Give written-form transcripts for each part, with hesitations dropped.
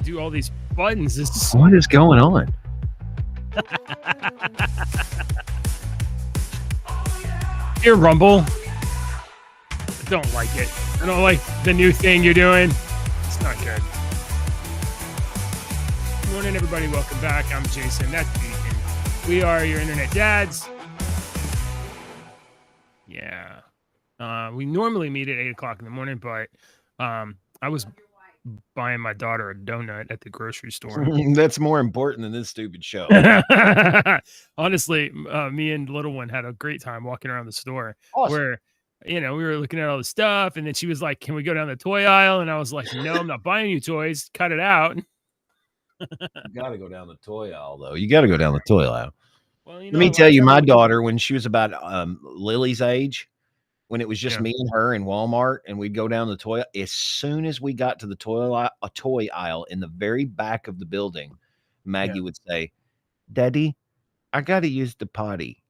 do all these buttons. What is going on? Dear Rumble, I don't like it. I don't like the new thing you're doing. It's not good. Good morning, everybody. Welcome back. I'm Jason. That's Beacon. We are your internet dads. Yeah. We normally meet at 8 o'clock in the morning, but I was buying my daughter a donut at the grocery store. That's more important than this stupid show. Honestly, me and little one had a great time walking around the store. Awesome. Where, we were looking at all the stuff, and then she was like, "Can we go down the toy aisle?" And I was like, "No, I'm not buying you toys. Cut it out." You got to go down the toy aisle, though. You got to go down the toy aisle. Well, Let me tell you, my daughter, when she was about Lily's age, when it was just me and her in Walmart, and we'd go down the toy, as soon as we got to the toy aisle in the very back of the building, Maggie would say, "Daddy, I got to use the potty."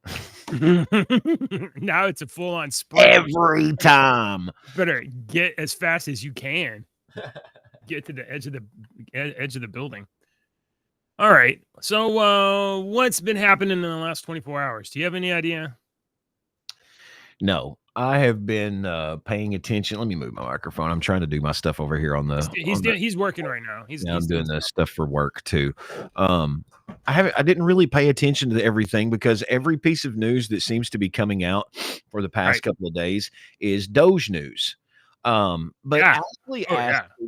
Now it's a full-on sprint. Every time. Better get as fast as you can. Get to the edge of the building. All right. So what's been happening in the last 24 hours? Do you have any idea? No, I have been paying attention. Let me move my microphone. I'm trying to do my stuff over here on the. He's working right now. I'm doing this stuff for work too. I didn't really pay attention to everything because every piece of news that seems to be coming out for the past couple of days is Doge news. But Ashley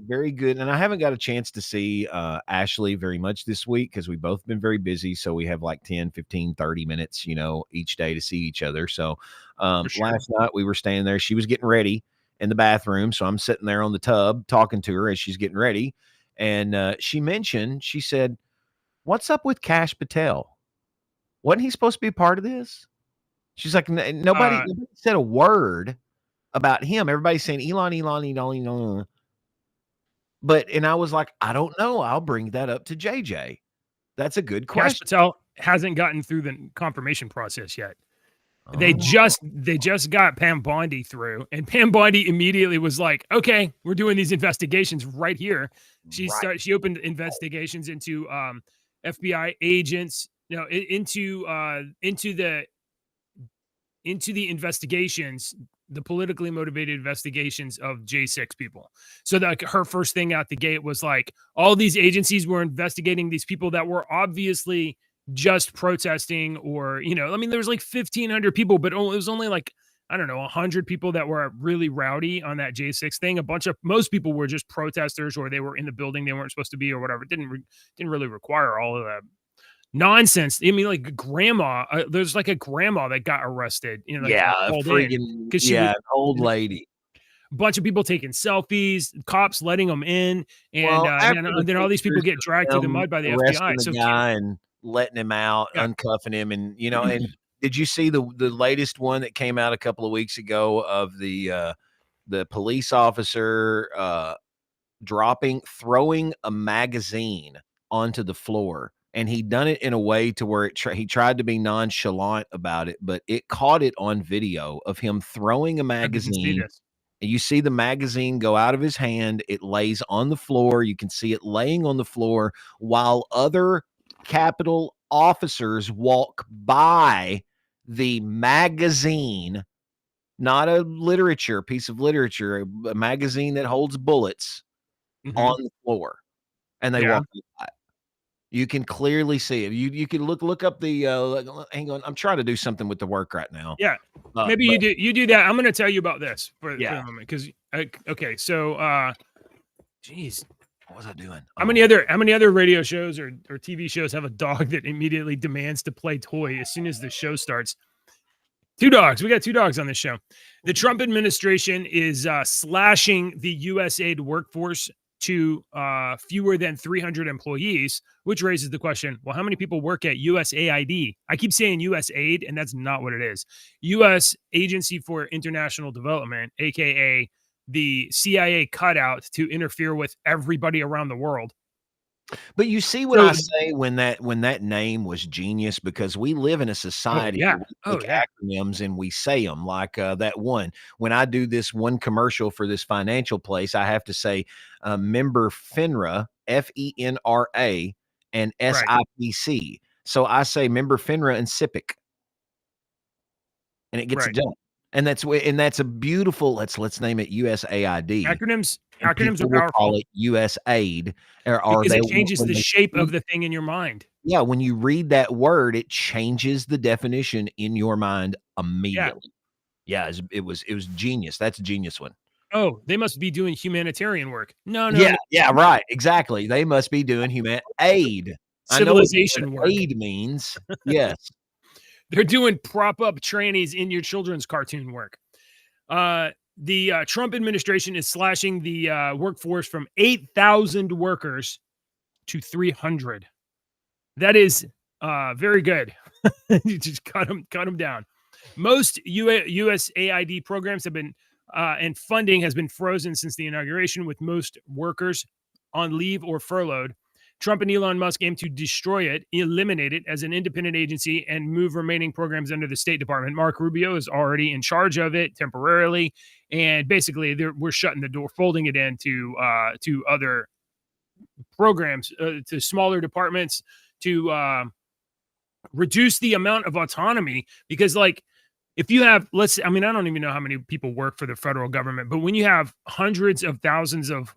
very good. And I haven't got a chance to see Ashley very much this week because we've both been very busy. So we have like 10, 15, 30 minutes, each day to see each other. So last night we were standing there. She was getting ready in the bathroom. So I'm sitting there on the tub talking to her as she's getting ready. And she said, "What's up with Kash Patel? Wasn't he supposed to be a part of this?" She's like, nobody said a word about him. Everybody's saying Elon. And I was like, I don't know. I'll bring that up to JJ. That's a good question. Kash Patel hasn't gotten through the confirmation process yet. They just got Pam Bondi through, and Pam Bondi immediately was like, "Okay, we're doing these investigations right here." She opened investigations into FBI agents, into the investigations, the politically motivated investigations of J6 people. So that her first thing out the gate was like, all these agencies were investigating these people that were obviously just protesting, or, there was like 1,500 people, but it was only like, 100 people that were really rowdy on that J6 thing. Most people were just protesters, or they were in the building they weren't supposed to be, or whatever. It didn't really require all of that nonsense. Like grandma, there's like a grandma that got arrested. An old lady. A bunch of people taking selfies, cops letting them in, and then all these people get dragged through the mud by the FBI. The guy and letting him out, uncuffing him, and and did you see the latest one that came out a couple of weeks ago of the police officer throwing a magazine onto the floor? And he'd done it in a way to where he tried to be nonchalant about it, but it caught it on video of him throwing a magazine. And you see the magazine go out of his hand. It lays on the floor. You can see it laying on the floor while other Capitol officers walk by the magazine, not a piece of literature, a magazine that holds bullets on the floor. And they walk by. You can clearly see it. You can look up the hang on. I'm trying to do something with the work right now. Yeah. Maybe you do that. I'm going to tell you about this for a moment. Because geez, what was I doing? How many other radio shows or TV shows have a dog that immediately demands to play toy as soon as the show starts? 2 dogs. We got 2 dogs on this show. The Trump administration is slashing the USAID workforce to fewer than 300 employees, which raises the question, well, how many people work at USAID? I keep saying USAID, and that's not what it is. U.S. Agency for International Development, a.k.a. the CIA cutout to interfere with everybody around the world. But you see what So I say when that name was genius, because we live in a oh, society yeah. where we Oh, take yeah. acronyms and we say them like, that one. When I do this one commercial for this financial place, I have to say, member FINRA, FENRA, and Right. SIPC. So I say member FINRA and SIPC, and it gets it Right. done. And that's a beautiful, let's name it USAID, and Acronyms are people will call powerful it USAID, or because they it will changes when the they shape read of the thing in your mind. yeah, when you read that word, it changes the definition in your mind Yeah. immediately. Yeah, it was genius. That's a genius one. Oh, they must be doing humanitarian work. No, no, Yeah, no. yeah, right, exactly. They must be doing human aid. I know what human Civilization work. aid means. Yes. They're doing prop up trannies in your children's cartoon work. The Trump administration is slashing the workforce from 8,000 workers to 300. That is very good. You just cut them down. Most USAID programs have been and funding has been frozen since the inauguration, with most workers on leave or furloughed. Trump and Elon Musk aim to destroy it, eliminate it as an independent agency, and move remaining programs under the State Department. Mark Rubio is already in charge of it temporarily, and basically we're shutting the door, folding it into to other programs, to smaller departments, to reduce the amount of autonomy. Because, like, if you have, I mean, I don't even know how many people work for the federal government, but when you have hundreds of thousands of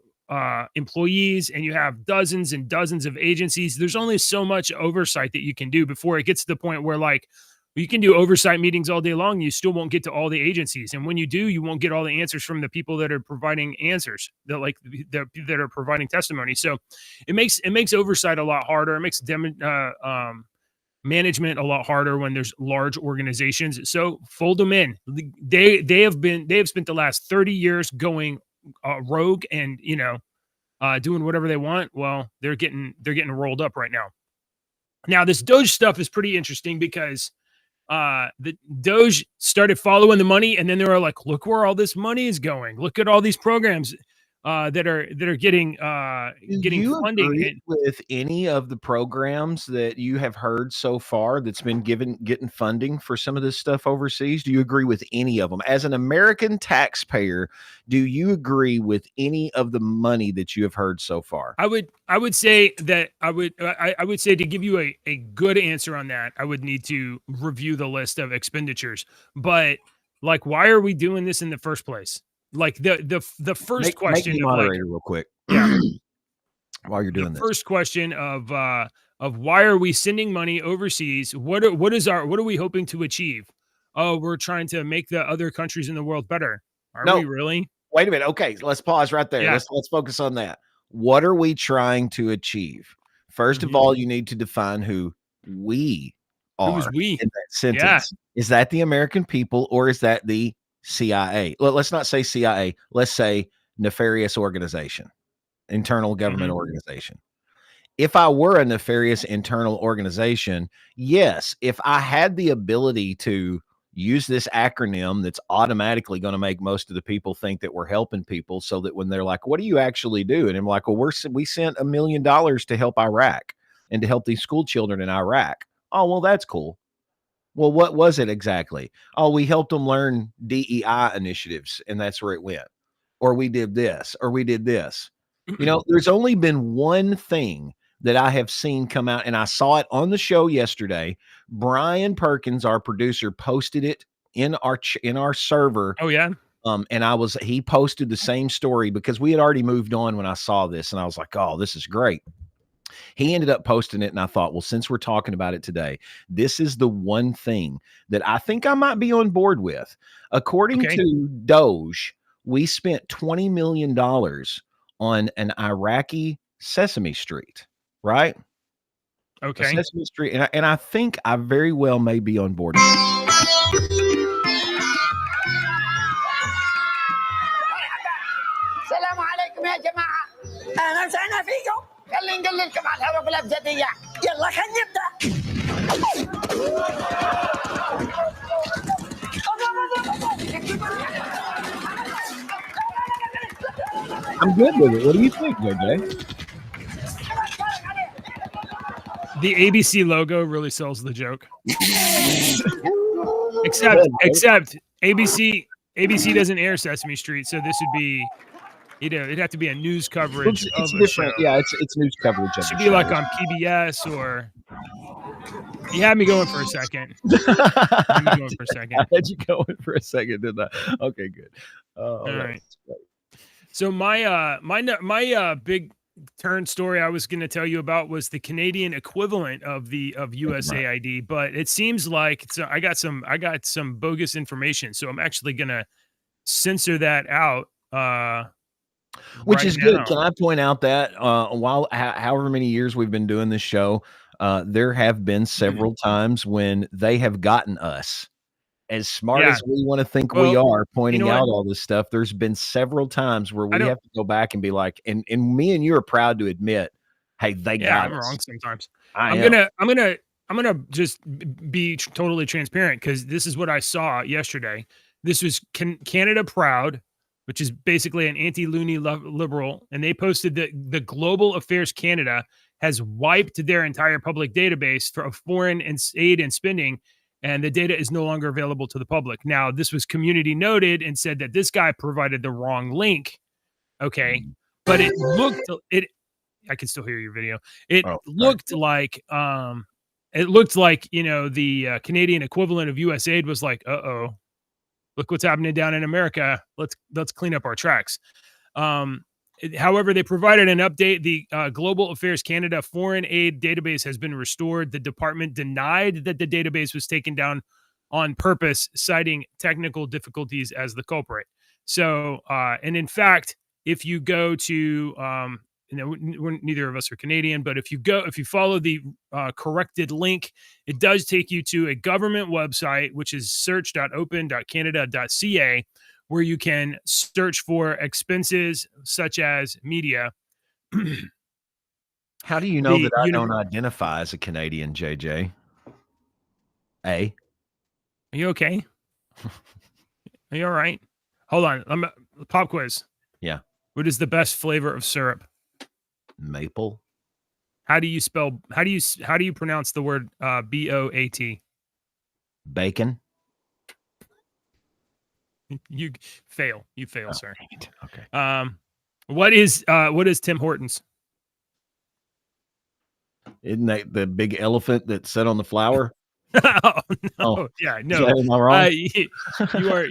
employees and you have dozens and dozens of agencies, there's only so much oversight that you can do before it gets to the point where, like, you can do oversight meetings all day long. You still won't get to all the agencies. And when you do, you won't get all the answers from the people that are providing answers, that are providing testimony. So it makes oversight a lot harder. It makes management a lot harder when there's large organizations. So fold them in. They have spent the last 30 years going rogue and doing whatever they want. Well, they're getting rolled up right now. Now this Doge stuff is pretty interesting because the Doge started following the money, and then they were like, look where all this money is going. Look at all these programs that are getting Do you funding. agree with any of the programs that you have heard so far that's been getting funding for some of this stuff overseas? Do you agree with any of them? As an American taxpayer, do you agree with any of the money that you have heard so far? I would say that I would say, to give you a good answer on that, I would need to review the list of expenditures. But, like, why are we doing this in the first place? Like, the first Make question me of, like, moderator real quick yeah, while you're the doing this. first question of why are we sending money overseas? What are we hoping to achieve? Oh, we're trying to make the other countries in the world better. Are No, we really? wait a minute. Okay, let's pause right there. Yeah. Let's focus on that. What are we trying to achieve? First of Mhm. all, you need to define who we Who's are we? in that sentence. Is that the American people, or is that the CIA? Let's not say CIA. Let's say nefarious organization, internal government Mhm. organization. If I were a nefarious internal organization, yes, if I had the ability to use this acronym that's automatically going to make most of the people think that we're helping people, so that when they're like, what do you actually do? And I'm like, well, we sent $1 million to help Iraq and to help these school children in Iraq. Oh, well, that's cool. Well, what was it exactly? Oh, we helped them learn DEI initiatives, and that's where it went. Or we did this, or we did this. There's only been one thing that I have seen come out, and I saw it on the show yesterday. Brian Perkins, our producer, posted it in our server. Oh, yeah. And he posted the same story because we had already moved on when I saw this, and I was like, oh, this is great. He ended up posting it, and I thought, well, since we're talking about it today, this is the one thing that I think I might be on board with. According to Doge, we spent $20 million on an Iraqi Sesame Street, right? Okay. A Sesame Street, and I think I very well may be on board. السلام عليكم يا جماعة. أهلا وسهلا فيكم. خلينا نقللكم على الحروف الأبجدية. يلا خلينا نبدأ. I'm good with it. What do you think, JJ? The ABC logo really sells the joke. except ABC doesn't air Sesame Street, so this would be, it'd have to be a news coverage It's of a different. show. Yeah, it's news coverage. It should be like on PBS or. You had me going for a second. I had you going for a second, didn't I? Okay, good. All right. So my big turn story I was going to tell you about was the Canadian equivalent of USAID, but it seems like I got some bogus information, so I'm actually going to censor that out. Which right is good. now. Can I point out that however many years we've been doing this show, there have been several times when they have gotten us, as smart as we want to think we are, pointing out all this stuff. There's been several times where we have to go back and be like, and me and you are proud to admit, hey, they got I'm us. wrong sometimes. I'm gonna just be totally transparent, because this is what I saw yesterday. This was Canada Proud, which is basically an anti-loony liberal, and they posted that the Global Affairs Canada has wiped their entire public database for foreign aid and spending, and the data is no longer available to the public. Now, this was community noted and said that this guy provided the wrong link. Okay, but it looked I can still hear your video. It looked like the Canadian equivalent of USAID was like, look what's happening down in America. Let's clean up our tracks. However, they provided an update. The Global Affairs Canada foreign aid database has been restored. The department denied that the database was taken down on purpose, citing technical difficulties as the culprit. So, and in fact, if you go to, neither of us are Canadian, but if you follow the corrected link, it does take you to a government website, which is search.open.canada.ca, where you can search for expenses such as media. How do you know that I don't identify as a Canadian, JJ? Are you okay? Are you all right? Hold on. Pop quiz. Yeah. What is the best flavor of syrup? Maple. How do you pronounce the word BOAT? Bacon. You fail, sir. Okay. What is Tim Hortons? Isn't that the big elephant that sat on the flower? Yeah, no. Am I wrong?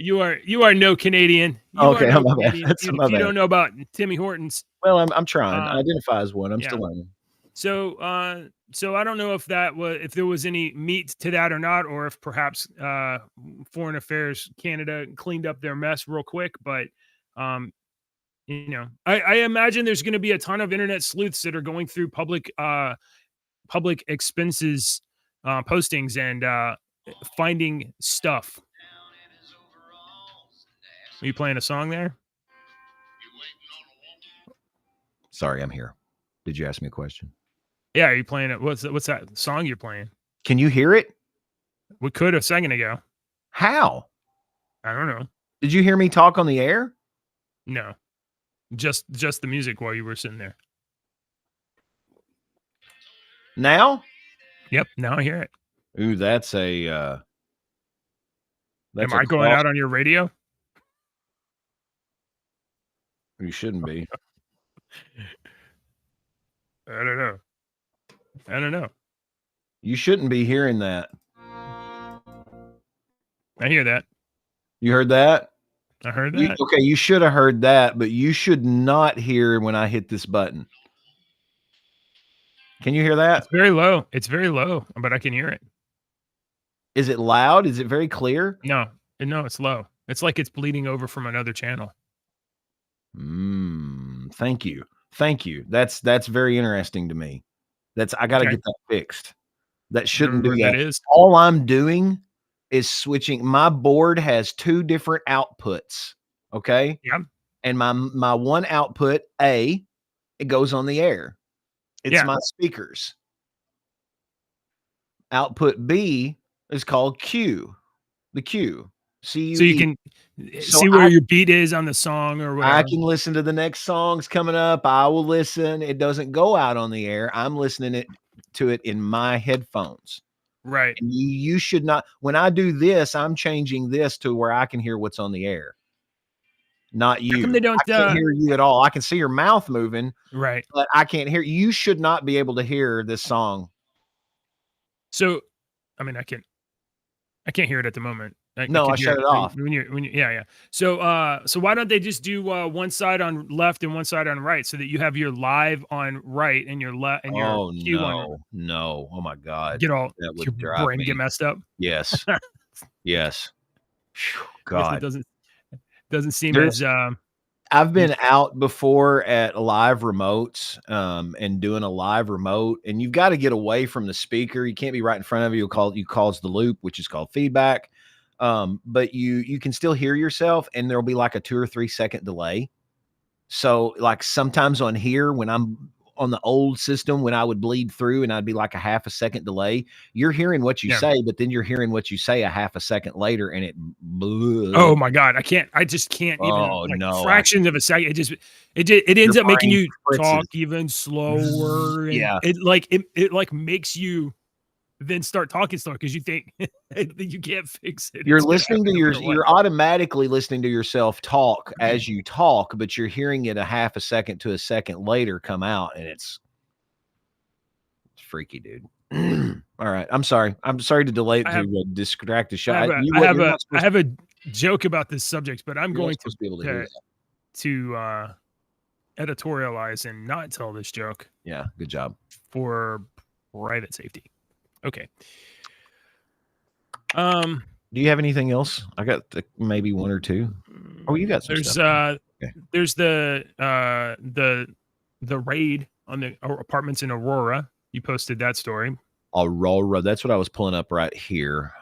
You are no Canadian. Okay, no my Canadian. bad. If you don't know about Timmy Hortons. Well, I'm trying. I identify as one. I'm still learning. So I don't know if there was any meat to that or not, or if perhaps Foreign Affairs Canada cleaned up their mess real quick. But I imagine there's going to be a ton of internet sleuths that are going through public expenses postings and finding stuff. Are you playing a song there? Sorry, I'm here. Did you ask me a question? Yeah, are you playing it? What's that song you're playing? Can you hear it? We could a second ago. How? I don't know. Did you hear me talk on the air? No. Just the music while you were sitting there. Now? Yep, now I hear it. Ooh, that's a Am I going out on your radio? You shouldn't be. I don't know. You shouldn't be hearing that. I hear that. You heard that? I heard that. Okay, you should have heard that, but you should not hear when I hit this button. Can you hear that? It's very low. But I can hear it. Is it loud? Is it very clear? No, it's low. It's like it's bleeding over from another channel. Thank you. That's very interesting to me. I got to get that fixed. That shouldn't do that. Is. All I'm doing is switching. My board has two different outputs. Okay. Yeah. And my one output, it goes on the air. It's my speakers. Output B is called Q. The Q. C-U-E. So you can see where your beat is on the song or whatever. I can listen to the next songs coming up. I will listen. It doesn't go out on the air. I'm listening it to it in my headphones. Right. And you should not. When I do this, I'm changing this to where I can hear what's on the air. Not you. How come they don't? I can't hear you at all. I can see your mouth moving, Right. but I can't hear. You should not be able to hear this song. So, I mean, I can't hear it at the moment. No, I shut it off. When you, yeah. So why don't they just do one side on left and one side on right, so that you have your live on right and your left and your cue on. No. Oh my God. Get all that would your drive brain me. get messed up. Yes. Yes. Phew, God, God. it doesn't seem There's- as I've been out before at live remotes and doing a live remote, and you've got to get away from the speaker. You can't be right in front of you. You cause the loop, which is called feedback. But you can still hear yourself, and there'll be like a 2 or 3 second delay. So like sometimes on here, when I'm on the old system, when I would bleed through and I'd be like a half a second delay, you're hearing what you say, but then you're hearing what you say a half a second later, and it. Oh my God, I just can't even. Fractions of a second. It ends up making you talk even slower. And yeah, it makes you then start talking slower because you think you can't fix it. You're listening to you're automatically listening to yourself talk as you talk, but you're hearing it a half a second to a second later come out, and it's freaky, dude. All right, I'm sorry to delay to distract the shot. I have a joke about this subject, but I'm going to be able to editorialize and not tell this joke. Yeah, good job. For private safety. Okay. Do you have anything else? I got maybe one or two. Oh, you got some stuff. There's the raid on the apartments in Aurora. You posted that story. Aurora. That's what I was pulling up right here.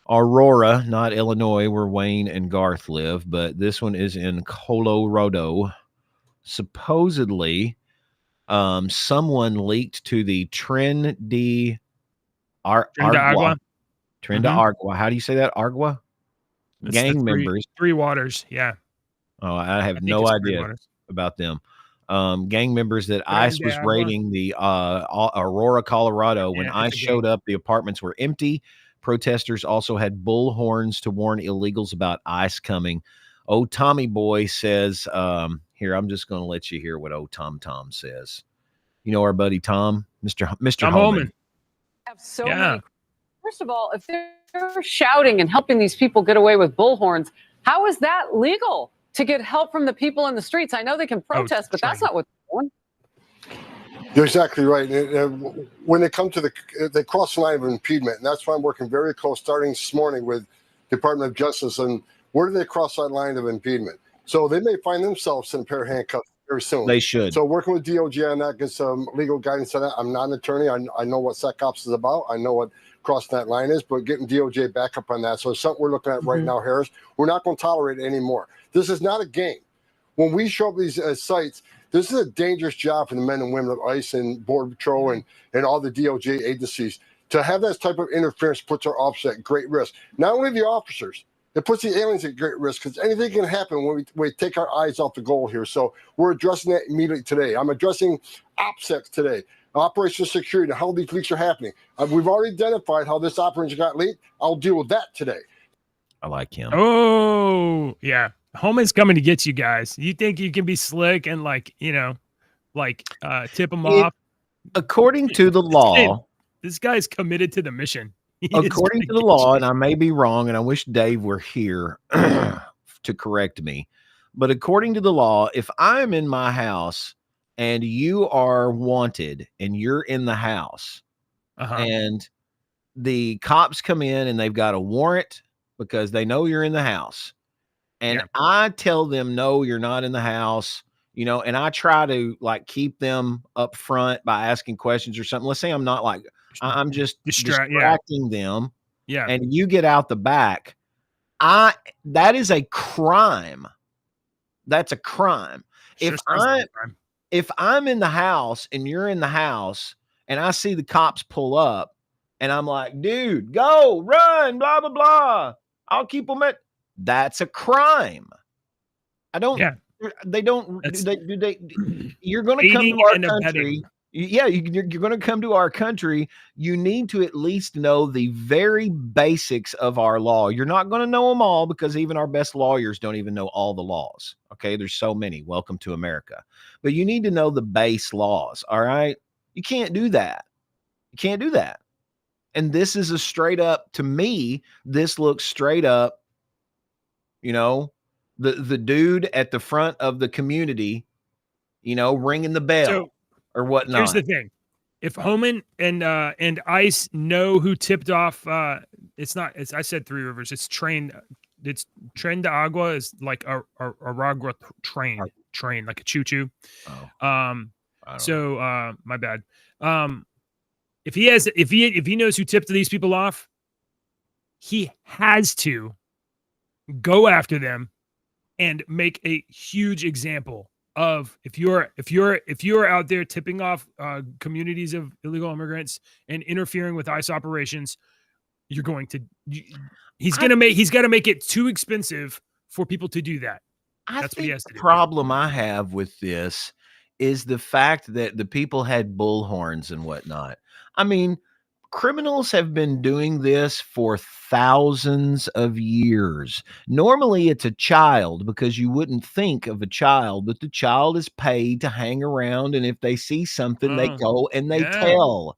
Aurora, not Illinois, where Wayne and Garth live, but this one is in Colorado. Supposedly, someone leaked to the Tren de Agua. How do you say that? Agua? It's gang members. Three Waters. Yeah. Oh, I have no idea about them. Gang members that ICE was raiding the Aurora, Colorado. When ICE showed up, the apartments were empty. Protesters also had bullhorns to warn illegals about ICE coming. Old Tommy Boy says, here, I'm just going to let you hear what old Tom says. You know our buddy Tom, Mr. Holman. Have so many. First of all, if they're shouting and helping these people get away with bullhorns, how is that legal to get help from the people in the streets? I know they can protest, but that's not what they're doing. You're exactly right. When they come to they cross the line of impediment, and that's why I'm working very close, starting this morning with Department of Justice, and where do they cross that line of impediment? So they may find themselves in a pair of handcuffs very soon. They should. So working with DOJ on that, get some legal guidance on that. I'm not an attorney. I know what SecOps is about. I know what crossing that line is, but getting DOJ back up on that. So it's something we're looking at right now, Harris. We're not going to tolerate it anymore. This is not a game. When we show up these sites, this is a dangerous job for the men and women of ICE and Border Patrol and all the DOJ agencies. To have that type of interference puts our officers at great risk. Not only the officers, it puts the aliens at great risk because anything can happen when we take our eyes off the goal here. So we're addressing that immediately today. I'm addressing OPSEC today, operational security, how these leaks are happening. We've already identified how this operation got leaked. I'll deal with that today. I like him. Oh, yeah. Holman's coming to get you guys. You think you can be slick and tip them off? According to the law, this guy's committed to the mission. According to the law, and I may be wrong, and I wish Dave were here to correct me, but according to the law, if I'm in my house and you are wanted and you're in the house and the cops come in and they've got a warrant because they know you're in the house, and I tell them, no, you're not in the house, and I try to keep them up front by asking questions or something. Let's say I'm not I'm just distracting them. Yeah. And you get out the back. That is a crime. That's a crime. If I'm in the house and you're in the house and I see the cops pull up and I'm like, dude, go, run, blah, blah, blah. I'll keep them at. That's a crime. They don't. You're going to come to our country. you're going to come to our country. You need to at least know the very basics of our law. You're not going to know them all because even our best lawyers don't even know all the laws. Okay. There's so many. Welcome to America. But you need to know the base laws. All right. You can't do that. You can't do that. And this is a straight up, to me, this looks straight up, the dude at the front of the community, ringing the bell. So, or whatnot. here's the thing: if Homan and ICE know who tipped off, it's not. I said Three Rivers. It's Tren de Agua is like a Aragua train, like a choo choo. Oh. So my bad. If he knows who tipped these people off, he has to go after them and make a huge example of if you're out there tipping off communities of illegal immigrants and interfering with ICE operations, he's got to make it too expensive for people to do that. That's what he has to do. The problem I have with this is the fact that the people had bullhorns and whatnot. I mean, criminals have been doing this for thousands of years. Normally it's a child, because you wouldn't think of a child, but the child is paid to hang around, and if they see something, they go and they tell.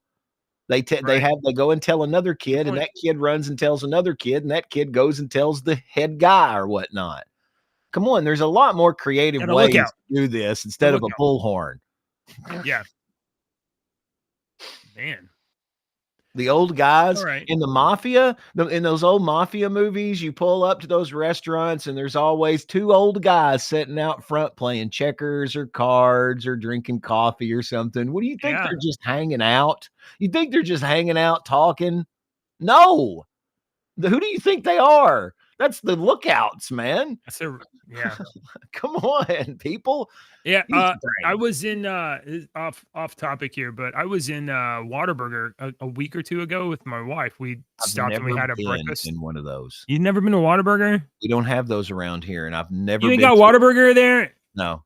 They go and tell another kid, and that kid runs and tells another kid, and that kid goes and tells the head guy or whatnot. Come on, there's a lot more creative ways to do this instead of a bullhorn. Yeah. Man. The old guys in the mafia, in those old mafia movies, you pull up to those restaurants and there's always two old guys sitting out front playing checkers or cards or drinking coffee or something. What do you think? They're just hanging out? You think they're just hanging out talking? No. Who do you think they are? That's the lookouts, man. Come on, people. Yeah, I was in off topic here, but I was in Whataburger a week or two ago with my wife. We stopped and we had a breakfast in one of those. You've never been to Whataburger? We don't have those around here, and I've never. You ain't got Whataburger there? No,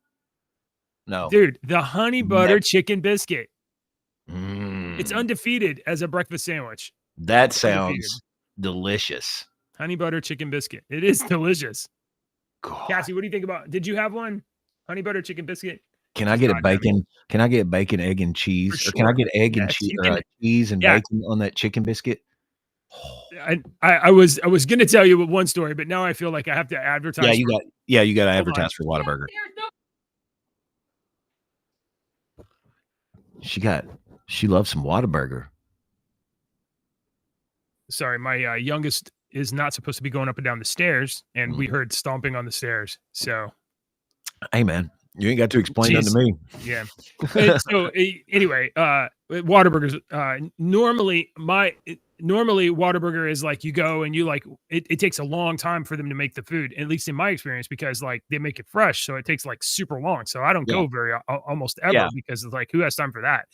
dude. The honey butter chicken biscuit. It's undefeated as a breakfast sandwich. That sounds delicious. Honey butter chicken biscuit. It is delicious. God. Cassie, what do you think about? Did you have one? Honey butter chicken biscuit. Can I get a bacon? Can I get bacon, egg, and cheese? Sure. Or can I get egg and cheese, cheese and bacon on that chicken biscuit? I was going to tell you one story, but now I feel like I have to advertise. You got to advertise for Whataburger. She loves some Whataburger. Sorry, my youngest is not supposed to be going up and down the stairs, and we heard stomping on the stairs. So, hey man, you ain't got to explain that to me. Yeah. So anyway, Whataburgers. Normally Whataburger is like you go and you like it takes a long time for them to make the food, at least in my experience, because like they make it fresh, so it takes like super long. So I don't go very almost ever because it's like, who has time for that?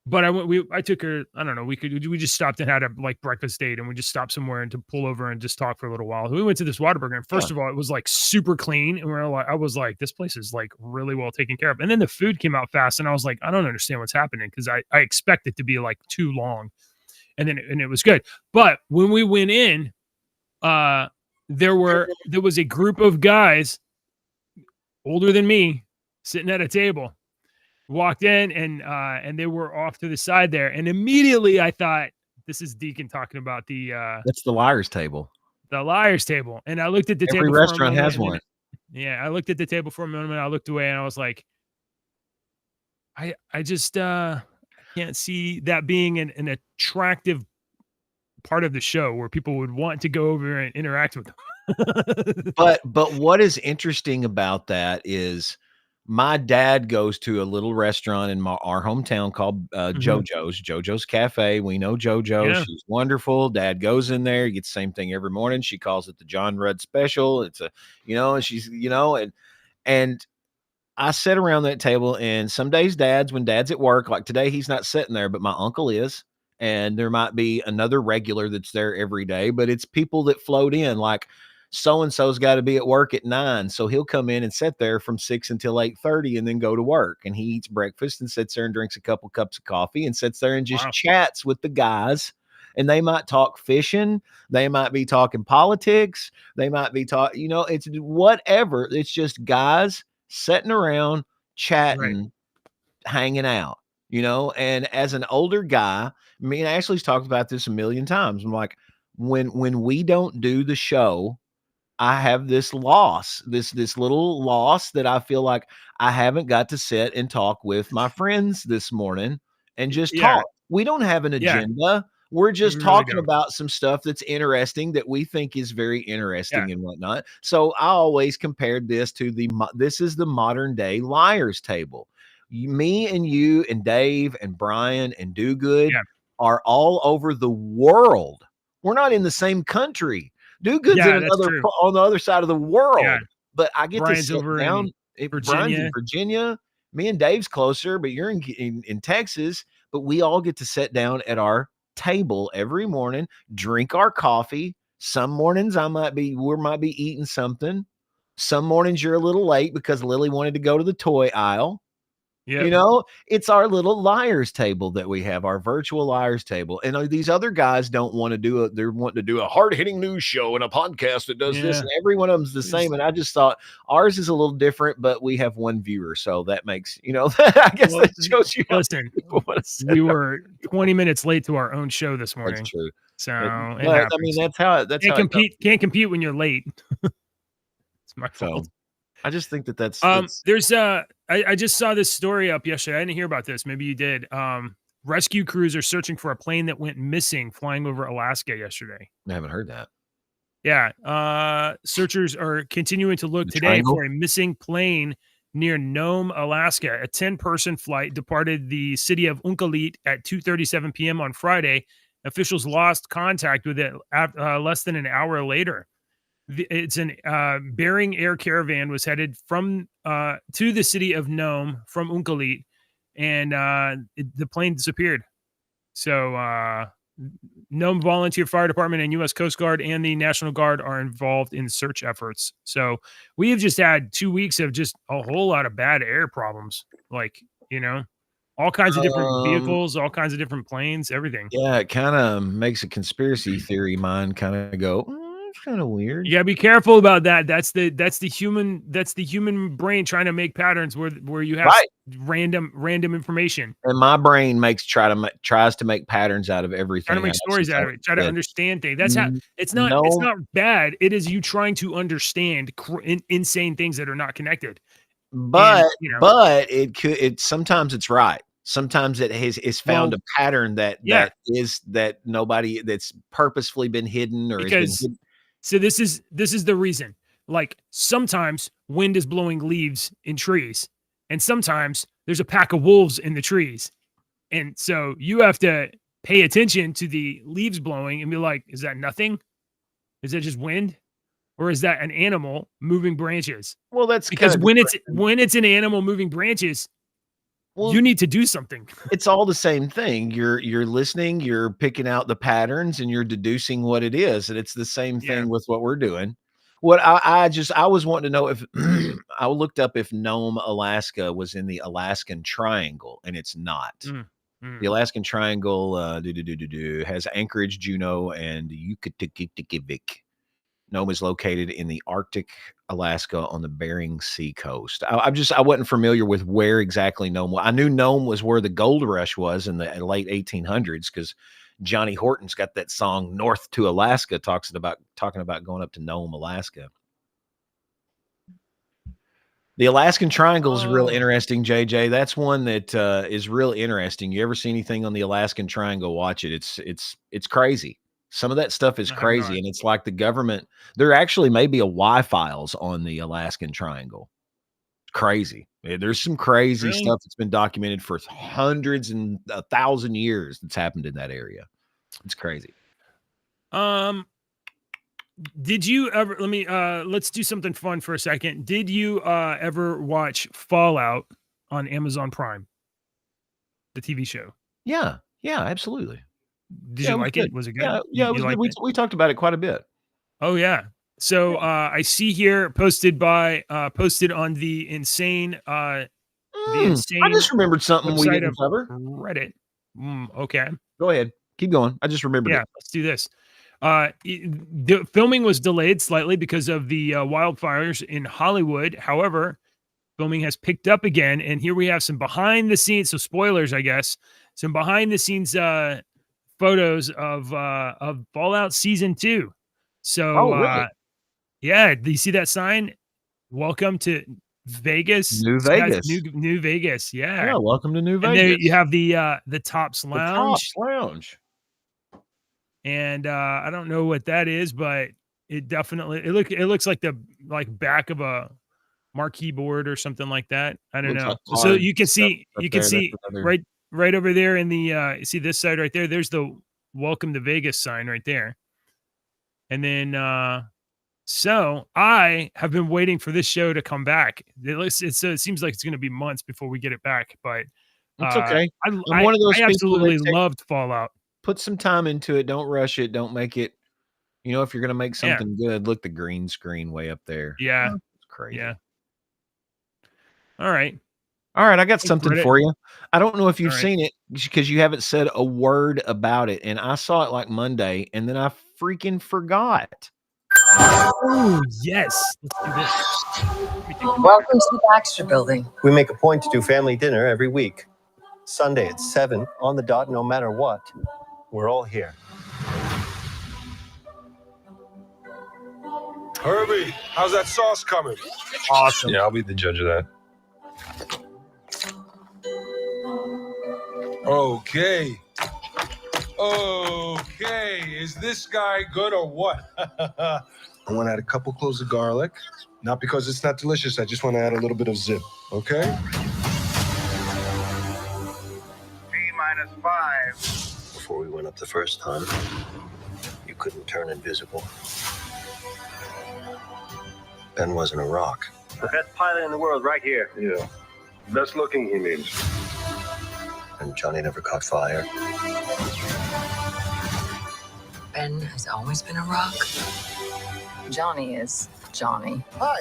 But I took her, I don't know, we just stopped and had a like breakfast date, and we just stopped somewhere and to pull over and just talk for a little while. We went to this Whataburger, and first of all, it was like super clean. And I was like, this place is like really well taken care of. And then the food came out fast, and I was like, I don't understand what's happening, because I expect it to be like too long. And then it was good. But when we went in, there was a group of guys older than me sitting at a table. Walked in and they were off to the side there, and immediately I thought, this is Deacon talking about that's the liar's table. The liar's table. And I looked at the table. Every restaurant has one. Yeah, I looked at the table for a moment. I looked away and I was like, I just can't see that being an attractive part of the show where people would want to go over and interact with them. but what is interesting about that is, my dad goes to a little restaurant in our hometown called JoJo's Cafe. We know JoJo. Yeah. She's wonderful. Dad goes in there. He gets the same thing every morning. She calls it the John Rudd special. It's and she's, and I sit around that table, and some days when dad's at work, like today, he's not sitting there, but my uncle is. And there might be another regular that's there every day, but it's people that float in. Like so-and-so's got to be at work at 9. So he'll come in and sit there from 6 until 8:30 and then go to work. And he eats breakfast and sits there and drinks a couple cups of coffee and sits there and just chats with the guys. And they might talk fishing. They might be talking politics. They might be talking, it's whatever. It's just guys sitting around chatting, hanging out, and as an older guy, me and Ashley's talked about this a million times. I'm like, when we don't do the show, I have this loss, this little loss that I feel like I haven't got to sit and talk with my friends this morning and just talk. We don't have an agenda. We're just talking about some stuff that's interesting that we think is very interesting and whatnot. So I always compared this to this is the modern day liar's table. Me and you and Dave and Brian and Do Good are all over the world. We're not in the same country. Do Good's on the other side of the world. Yeah. But I get to sit down. Brian's in Virginia. Me and Dave's closer, but you're in Texas. But we all get to sit down at our table every morning, drink our coffee. Some mornings we might be eating something. Some mornings you're a little late because Lily wanted to go to the toy aisle. Yeah. It's our little liar's table that we have, our virtual liar's table. And these other guys don't want to do it. They're wanting to do a hard-hitting news show and a podcast that does this, and every one of them's the same. And I just thought ours is a little different, but we have one viewer. So that makes, I guess that shows you. Listen, we were 20 minutes late to our own show this morning. That's true. So that's how can't compete when you're late. It's my fault. I just think that's there's I just saw this story up yesterday. I didn't hear about this. Maybe you did. Rescue crews are searching for a plane that went missing flying over Alaska yesterday. I haven't heard that. Yeah. Searchers are continuing to look today for a missing plane near Nome, Alaska. A 10-person flight departed the city of Unalakleet at 2:37 p.m. on Friday. Officials lost contact with it less than an hour later. It's an Bering Air Caravan was headed from to the city of Nome from Unalakleet, and the plane disappeared. So Nome Volunteer Fire Department and U.S. Coast Guard and the National Guard are involved in search efforts. So we have just had 2 weeks of just a whole lot of bad air problems, all kinds of different vehicles, all kinds of different planes, everything. Yeah, it kind of makes a conspiracy theory mind kind of go, it's kind of weird. You gotta be careful about that. That's the human brain trying to make patterns where you have random information. And my brain tries to make patterns out of everything. Trying to make stories out of it. Try to understand things. That's how it's not bad. It is you trying to understand insane things that are not connected. But sometimes it's right. Sometimes it is found a pattern that nobody that's purposefully been hidden or has been hidden. So this is the reason. Like sometimes wind is blowing leaves in trees, and sometimes there's a pack of wolves in the trees. And so you have to pay attention to the leaves blowing and be like, is that nothing? Is that just wind? Or is that an animal moving branches? Well, that's because when it's an animal moving branches, you need to do something. It's all the same thing. You're listening, you're picking out the patterns, and you're deducing what it is. And it's the same thing with what we're doing. What I was wanting to know if I looked up if Nome, Alaska was in the Alaskan Triangle, and it's not. The Alaskan Triangle has Anchorage, Juneau, and Ukitavik. Nome is located in the Arctic, Alaska, on the Bering Sea coast. I wasn't familiar with where exactly Nome was. I knew Nome was where the gold rush was in the late 1800s because Johnny Horton's got that song "North to Alaska," talking about going up to Nome, Alaska. The Alaskan Triangle is real interesting, JJ. That's one that is real interesting. You ever see anything on the Alaskan Triangle? Watch it. It's crazy. Some of that stuff is crazy, and it's like the government. There actually may be a Y-Files on the Alaskan Triangle. Crazy. There's some crazy stuff that's been documented for hundreds and 1,000 years that's happened in that area. It's crazy. Did you ever? Let's do something fun for a second. Did you ever watch Fallout on Amazon Prime, the TV show? Yeah, absolutely. Did you like it? Was it good? Yeah, it was good. We talked about it quite a bit. Oh yeah. So I see here posted on the insane I just remembered something we website didn't of cover. Reddit. Okay. Go ahead. Keep going. I just remembered Yeah, it. let's do this. The filming was delayed slightly because of the wildfires in Hollywood. However, filming has picked up again, and here we have some behind the scenes. So spoilers, I guess, some behind the scenes photos of Fallout Season 2. So, really? yeah, do you see that sign? Welcome to Vegas. New So that's Vegas. New Vegas. Yeah. Yeah, welcome to New And there Vegas. you have the Tops the Lounge. Tops Lounge. And I don't know what that is, but it definitely it looks like the back of a marquee board or something like that. I don't Looks know. like So cards you can and stuff see up you can there. see That's another- right over there in the you see this side right there. There's the Welcome to Vegas sign right there. And then so I have been waiting for this show to come back. It seems like it's going to be months before we get it back, but It's okay. I'm one of those I people that absolutely take- loved Fallout. Put some time into it. Don't rush it. Don't make it. You know, if you're gonna make something good, look the green screen way up there. Yeah. It's crazy. Yeah. All right. All right, I got Thanks, something Reddit. for you. I don't know if you've All right. seen it because you haven't said a word about it, and I saw it like Monday, and then I freaking forgot. Oh yes. Let's do this. Welcome to the Baxter Building. We make a point to do family dinner every week. Sunday at 7 on the dot, no matter what. We're all here. Herbie, how's that sauce coming? Awesome. Yeah, I'll be the judge of that. Okay. Okay. Is this guy good or what? I want to add a couple cloves of garlic. Not because it's not delicious. I just want to add a little bit of zip. Okay? T-5. Before we went up the first time, you couldn't turn invisible. Ben wasn't a rock. The best pilot in the world right here. Yeah. Best looking, he means. And Johnny never caught fire. Ben has always been a rock. Johnny is Johnny. Hi.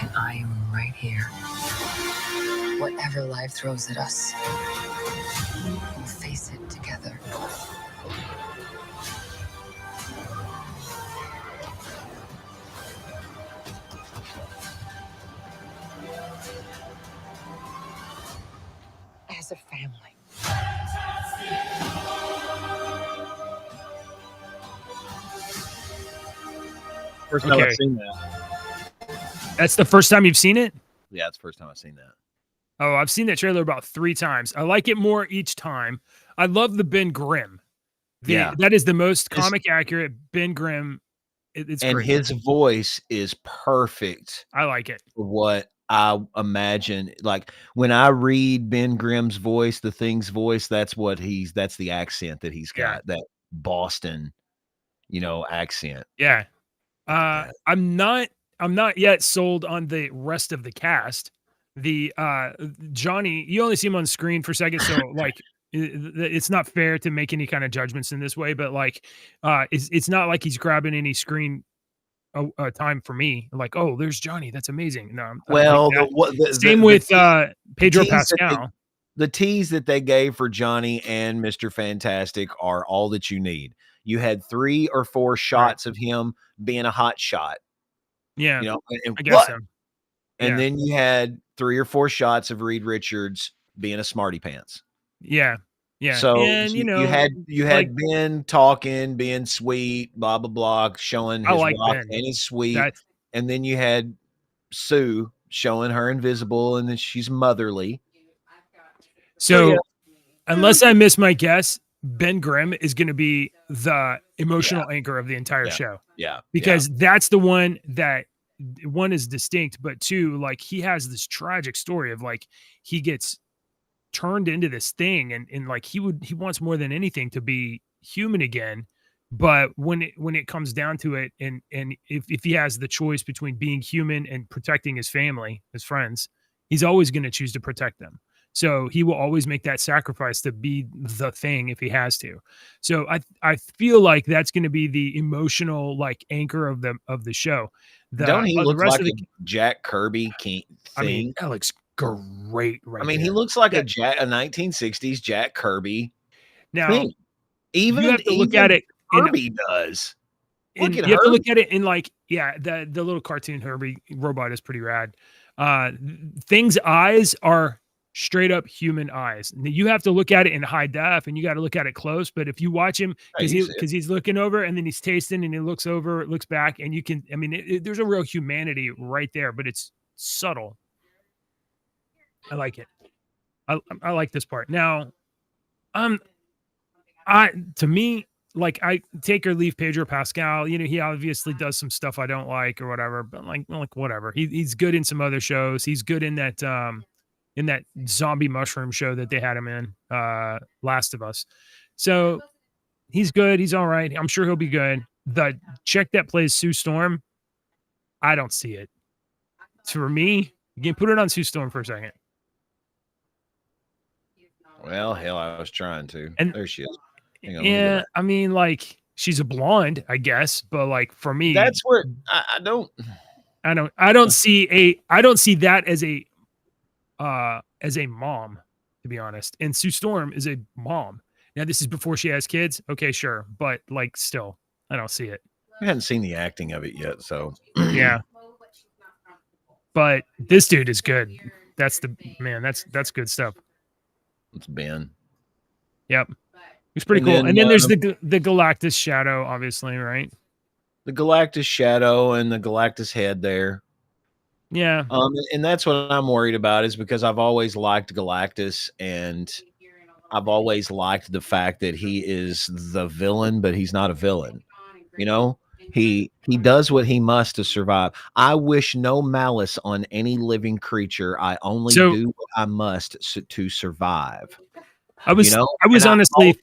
And I am right here. Whatever life throws at us, we'll face it together. As a family. First time Okay. I've seen that. That's the first time you've seen it? Yeah, it's the first time I've seen that. Oh, I've seen that trailer about 3 times. I like it more each time. I love the Ben Grimm. Yeah. That is the most It's- comic accurate Ben Grimm. It's And great. his voice is perfect I like it. for what I imagine. Like when I read Ben Grimm's voice, the Thing's voice, that's the accent that he's Yeah. got, that Boston, accent. Yeah. Yeah. I'm not yet sold on the rest of the cast. The Johnny, you only see him on screen for seconds, so like it's not fair to make any kind of judgments in this way, but like it's not like he's grabbing any screen time for me. Like, oh, there's Johnny, that's amazing. No, I don't Well, think that. Same with Pedro tease that they- Pascal. the tease that they gave for Johnny and Mr. Fantastic are all that you need. You had 3 or 4 shots of him being a hot shot, Yeah, and I guess what? so. And Yeah. then you had 3 or 4 shots of Reed Richards being a smarty pants. Yeah. Yeah. So and you had like- Ben talking, being sweet, blah blah blah, showing I his like rock Ben. and his sweet, That's and then you had Sue showing her invisible, and then she's motherly. so yeah. unless I miss my guess, Ben Grimm is going to be the emotional anchor of the entire Yeah. show, Yeah, because that's the one that one is distinct, but 2, like he has this tragic story of like he gets turned into this thing, and like he wants more than anything to be human again. But when it comes down to it, and if he has the choice between being human and protecting his family, his friends, he's always going to choose to protect them. So he will always make that sacrifice to be the thing if he has to. So I feel like that's going to be the emotional like anchor of the show. Don't he look like of a Jack Kirby thing? I mean, that looks great right I mean, there. he looks like a 1960s Jack Kirby Now, thing. Even you have to look at it Kirby does. And Look at you have to look Herbie. at it in like, yeah, the little cartoon Herbie robot is pretty rad. Thing's eyes are straight up human eyes. You have to look at it in high def and you got to look at it close. But if you watch him, because he's looking over and then he's tasting and he looks over, looks back, and you can, I mean, there's a real humanity right there, but it's subtle. I like it. I like this part. Now, to me, like I take or leave Pedro Pascal. You know, he obviously does some stuff I don't like or whatever, but like whatever. He's good in some other shows. He's good in that zombie mushroom show that they had him in, Last of Us. So he's good. He's all right. I'm sure he'll be good. The chick that plays Sue Storm, I don't see it. For me, you can put it on Sue Storm for a second. Well, hell, I was trying to. And there she is. Hang on, yeah, I mean, like she's a blonde, I guess, but like for me, that's where I don't see that as a mom, to be honest. And Sue Storm is a mom. Now, this is before she has kids. Okay, sure, but like still, I don't see it. I hadn't seen the acting of it yet, so yeah. But this dude is good. That's good stuff. It's Ben. Yep. It's pretty cool. And then there's the Galactus shadow, obviously, right? The Galactus shadow and the Galactus head there. Yeah. And that's what I'm worried about, is because I've always liked Galactus, and I've always liked the fact that he is the villain, but he's not a villain. You know, he does what he must to survive. I wish no malice on any living creature. I only do what I must to survive. I was honestly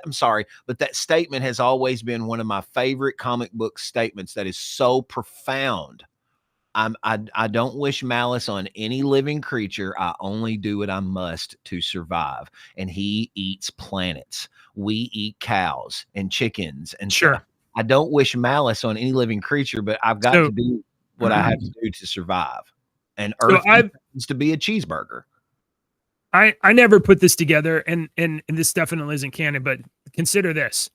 I'm sorry, but that statement has always been one of my favorite comic book statements. That is so profound. I don't wish malice on any living creature. I only do what I must to survive. And he eats planets. We eat cows and chickens and sure. Stuff. I don't wish malice on any living creature, but I've got to do what I have to do to survive. And Earth needs to be a cheeseburger. I never put this together, and this definitely isn't canon, but consider this.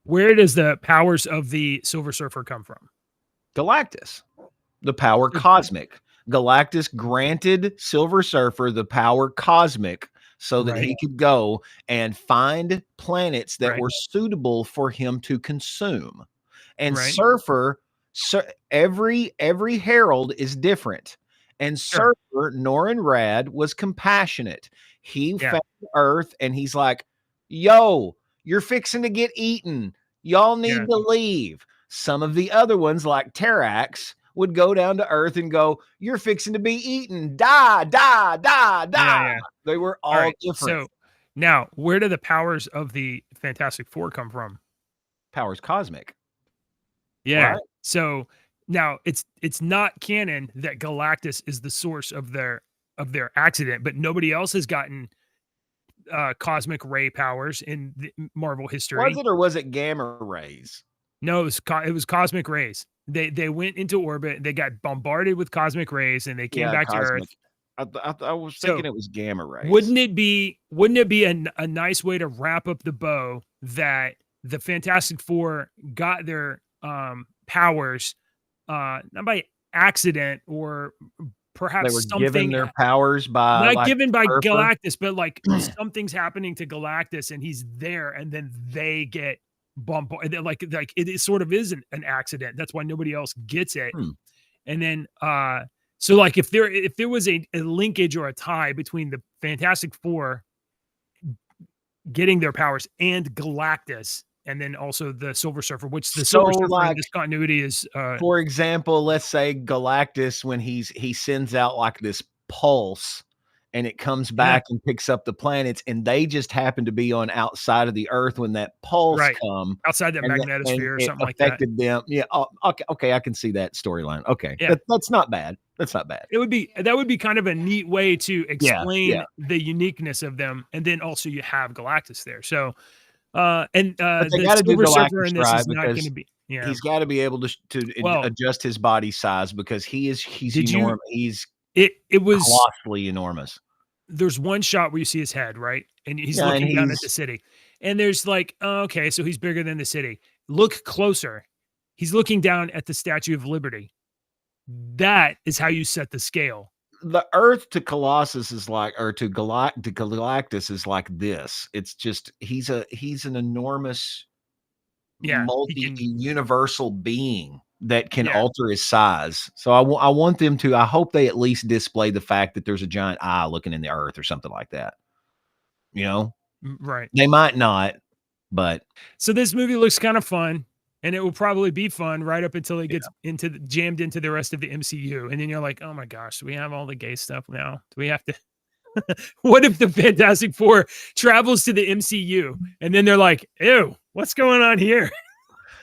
Where does the powers of the Silver Surfer come from? Galactus. The power cosmic. Galactus granted Silver Surfer the power cosmic so that he could go and find planets that were suitable for him to consume. And Surfer, every herald is different. And Surfer, Norrin Rad, was compassionate. He found Earth and he's like, yo, you're fixing to get eaten. Y'all need to leave. Some of the other ones, like Terrax, would go down to Earth and go, you're fixing to be eaten. Die, die, die, die. Yeah. They were all different. So now, where do the powers of the Fantastic Four come from? Powers cosmic. Yeah. Right. So now it's not canon that Galactus is the source of their accident, but nobody else has gotten cosmic ray powers in the Marvel history. Was it, or was it gamma rays? No, it was cosmic rays. They went into orbit. They got bombarded with cosmic rays, and they came back to Earth. I was thinking it was gamma rays. Wouldn't it be a nice way to wrap up the bow that the Fantastic Four got their powers not by accident, or perhaps they were something given their powers by not given by Galactus, but like something's happening to Galactus and he's there, and then they get bombarded. Like it sort of is an accident. That's why nobody else gets it. And then so like if there was a linkage or a tie between the Fantastic Four getting their powers and Galactus, and then also the Silver Surfer, which the Silver Surfer in this continuity is. For example, let's say Galactus, when he sends out like this pulse, and it comes back and picks up the planets, and they just happen to be on outside of the Earth when that pulse come outside that magnetosphere or something like that. Affected them. Yeah. Okay. I can see that storyline. Okay. Yeah. That's not bad. That's not bad. That would be kind of a neat way to explain yeah. the uniqueness of them, and then also you have Galactus there. So, But they the got to do Silver Surfer Galactus in this right is not going because to be. Yeah, he's got to be able to Well- adjust his body size because he's Did you- enormous. He's it was. colossally enormous. There's one shot where you see his head, right, and he's Yeah, and looking down at he's- the city, and there's like, oh, okay, so he's bigger than the city. Look closer. He's looking down at the Statue of Liberty. That is how you set the scale. The Earth to Colossus is like, or to Galactus is like this. It's just he's an enormous, Yeah, he multi-universal being that can Yeah. alter his size. So I want them to. I hope they at least display the fact that there's a giant eye looking in the Earth or something like that. You know, Right. they might not, but So this movie looks kind of fun, and it will probably be fun right up until it gets jammed into the rest of the MCU, and then you're like, oh my gosh, do we have all the gay stuff now? Do we have to? What if the Fantastic Four travels to the MCU, and then they're like, ew, what's going on here?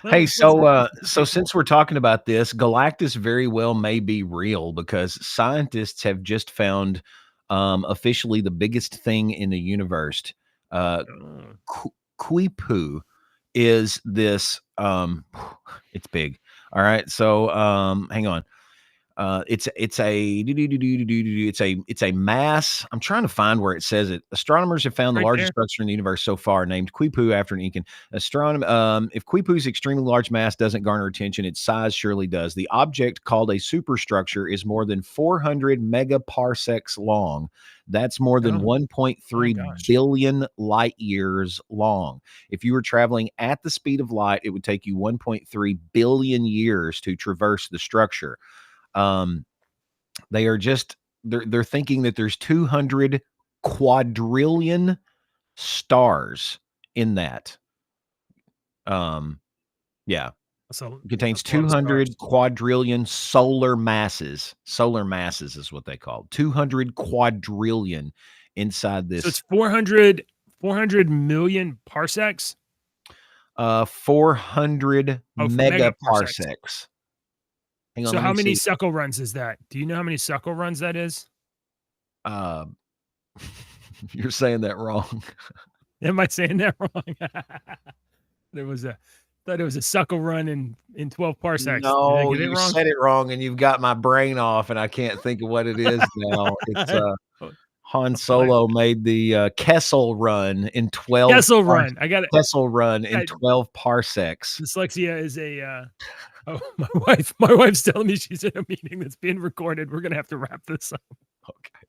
hey, so since we're talking about this, Galactus very well may be real because scientists have just found officially the biggest thing in the universe. Quipu is this it's big. All right, so hang on. It's a mass. I'm trying to find where it says it. Astronomers have found the Right largest there. structure in the universe so far, named Quipu after an Incan astronomer. If Quipu's extremely large mass doesn't garner attention, its size surely does. The object, called a superstructure, is more than 400 megaparsecs long. That's more than Oh. 1.3 gosh. billion light years long. If you were traveling at the speed of light, it would take you 1.3 billion years to traverse the structure. They are just they're thinking that there's 200 quadrillion stars in that. Yeah, So it contains that's a lot of 200 stars. quadrillion solar masses. Solar masses is what they call 200 quadrillion inside So it's this. 400 million parsecs. 400 Oh, megaparsecs. megaparsecs. Hang on, So let how me many see. suckle runs is that? Do you know how many suckle runs that is? You're saying that wrong. Am I saying that wrong? Thought it was a suckle run in 12 parsecs. Did I No, get it you wrong? said it wrong, and you've got my brain off, and I can't think of what it is now. It's Han Solo made the Kessel Run in 12. Kessel run. I got it. Kessel Run in I- 12 parsecs. Dyslexia is a. Oh, my wife's telling me she's in a meeting that's being recorded. We're gonna have to wrap this up. Okay.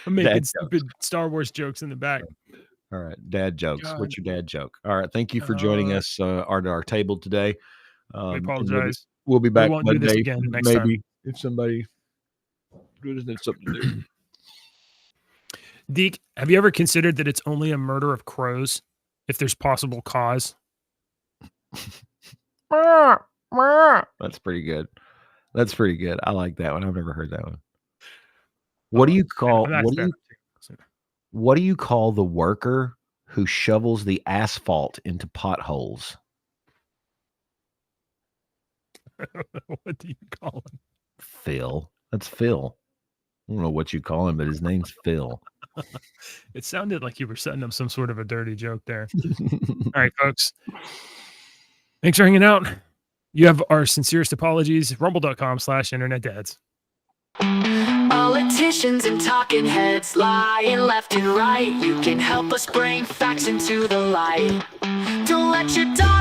I'm making Dad stupid Star Wars jokes in the back. All right. Dad jokes. God. What's your dad joke? All right. Thank you for joining us at our table today. I And apologize. We'll be back won't do this Monday. again next time. Maybe if somebody doesn't have something to do. Deke, have you ever considered that it's only a murder of crows if there's possible cause? That's pretty good. That's pretty good. I like that one. I've never heard that one. What do you call That's what do fair. you what do you call the worker who shovels the asphalt into potholes? What do you call him? Phil. That's Phil. I don't know what you call him, but his name's Phil. It sounded like you were setting up some sort of a dirty joke there. All right, folks. Thanks for hanging out. You have our sincerest apologies. Rumble.com/internetdads. Politicians and talking heads lying left and right. You can help us bring facts into the light. Don't let your dog